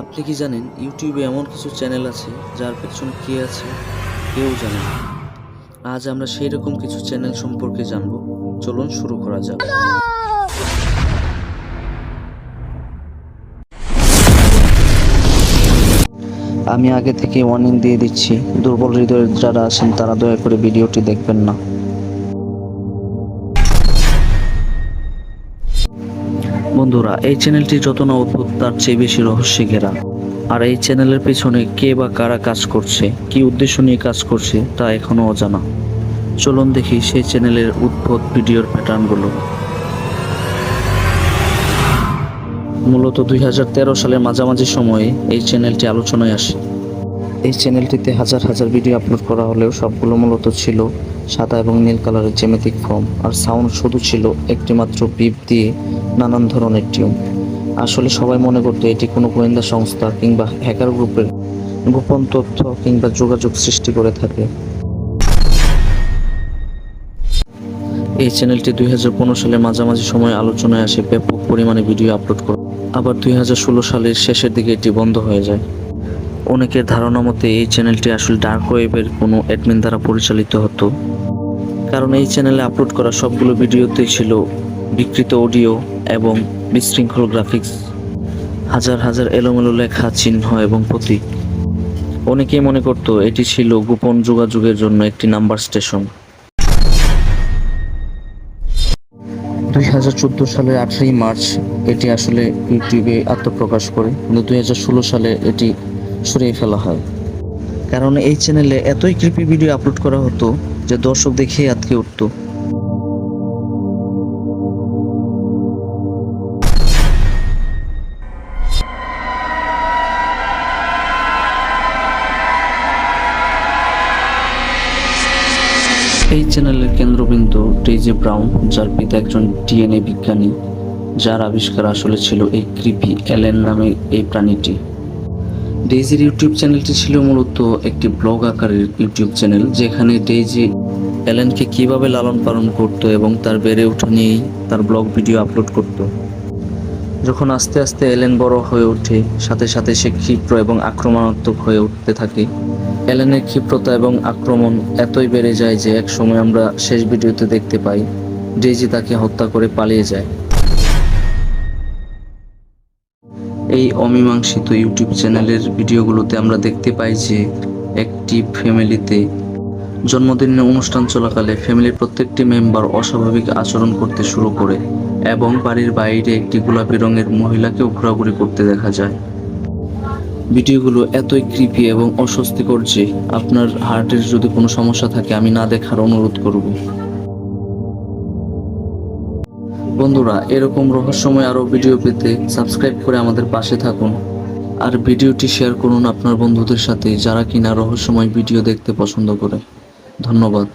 আপনি কি জানেন ইউটিউবে এমন কিছু চ্যানেল আছে যার পেছনে কে আছে কেউ জানে না। আজ আমরা সেই রকম কিছু চ্যানেল সম্পর্কে জানব। চলুন শুরু করা যাক। আমি আগে থেকে ওয়ার্নিং দিয়ে দিচ্ছি, দুর্বল হৃদয়ের যারা আছেন তারা দয়া করে ভিডিওটি দেখবেন না। বন্ধুরা, এই চ্যানেলটি যত না অদ্ভুত তার চেয়ে বেশি রহস্যে ঘেরা। আর এই চ্যানেলের পেছনে কে বা কারা কাজ করছে, কি উদ্দেশ্য নিয়ে কাজ করছে তা এখনো অজানা। চলুন দেখি সেই চ্যানেলের উদ্ভট ভিডিওর প্যাটার্নগুলো। মূলত 2013 সালের মাঝামাঝি সময়ে এই চ্যানেলটি আলোচনায় আসে। এই চ্যানেলটিতে হাজার হাজার ভিডিও আপলোড করা হলেও সবগুলো মূলত ছিল সাদা এবং নীল কালারের জ্যামিতিক ফর্ম, আর সাউন্ড শুধু ছিল একটি মাত্র বিপ দিয়ে নানান ধরনের টিউন। আসলে সবাই মনে করতো এটি কোনো গোয়েন্দা সংস্থা কিংবা হ্যাকার গ্রুপের গোপন তথ্য কিংবা যোগাযোগ সৃষ্টি করে থাকে। এই চ্যানেলটি 2015 সালের মাঝামাঝি সময়ে আলোচনায় আসে ব্যাপক পরিমাণে ভিডিও আপলোড করে। আবার 2016 সালের শেষের দিকে এটি বন্ধ হয়ে যায়। অনেকের ধারণা মতে এই চ্যানেলটি আসলে ডার্ক ওয়েবের কোনো অ্যাডমিন দ্বারা পরিচালিত হতো, কারণ এই চ্যানেলে আপলোড করা সবগুলো ভিডিওতেই ছিল বিকৃত অডিও এবং বিশৃঙ্খল গ্রাফিক্স, হাজার হাজার এলোমেলো লেখা, চিহ্ন এবং প্রতীক। অনেকেই মনে করত এটি ছিল গোপন যোগাযোগের জন্য একটি নাম্বার স্টেশন। 2014 সালের 18 মার্চ এটি আসলে ইউটিউবে আত্মপ্রকাশ করে, কিন্তু 2016 সালে এটি সরিয়ে ফেলা হয়, কারণ এই চ্যানেলে এতই ক্রিপি ভিডিও আপলোড করা হতো যে দর্শক দেখেই আটকে উঠত। এই চ্যানেলের কেন্দ্রবিন্দু ডেইজি ব্রাউন, যার পিতা একজন ডিএনএ বিজ্ঞানী, যার আবিষ্কার আসলে ছিল এই ক্রিপি এলেন নামে এই প্রাণীটি। ডেইজির ইউটিউব চ্যানেলটি ছিল মূলত একটি ব্লগ আকারের ইউটিউব চ্যানেল, যেখানে ডেইজি এলেনকে কিভাবে লালন পালন করত এবং তার বেড়ে ওঠা নিয়েই তার ব্লগ ভিডিও আপলোড করত। যখন আস্তে আস্তে এলেন বড় হয়ে ওঠে, সাথে সাথে সে ক্ষিপ্র এবং আক্রমণাত্মক হয়ে উঠতে থাকে। এলেনের ক্ষিপ্রতা এবং আক্রমণ এতই বেড়ে যায় যে এক সময় আমরা শেষ ভিডিওতে দেখতে পাই ডেইজি তাকে হত্যা করে পালিয়ে যায়। এই অমীমাংসিত ইউটিউব চ্যানেলের ভিডিওগুলোতে আমরা দেখতে পাই যে একটি ফ্যামিলিতে জন্মদিনের অনুষ্ঠান চলাকালে ফ্যামিলির প্রত্যেকটি মেম্বার অস্বাভাবিক আচরণ করতে শুরু করে এবং বাড়ির বাইরে একটি গোলাপি রঙের মহিলাকেও ঘোরাঘুরি করতে দেখা যায়। ভিডিওগুলো এতই ক্রিপি এবং অস্বস্তিকর যে আপনার হার্টের যদি কোনো সমস্যা থাকে আমি না দেখার অনুরোধ করব। বন্ধুরা, এরকম রহস্যময় আরও ভিডিও পেতে সাবস্ক্রাইব করে আমাদের পাশে থাকুন, আর ভিডিওটি শেয়ার করুন আপনার বন্ধুদের সাথে যারা কিনা রহস্যময় ভিডিও দেখতে পছন্দ করে। ধন্যবাদ।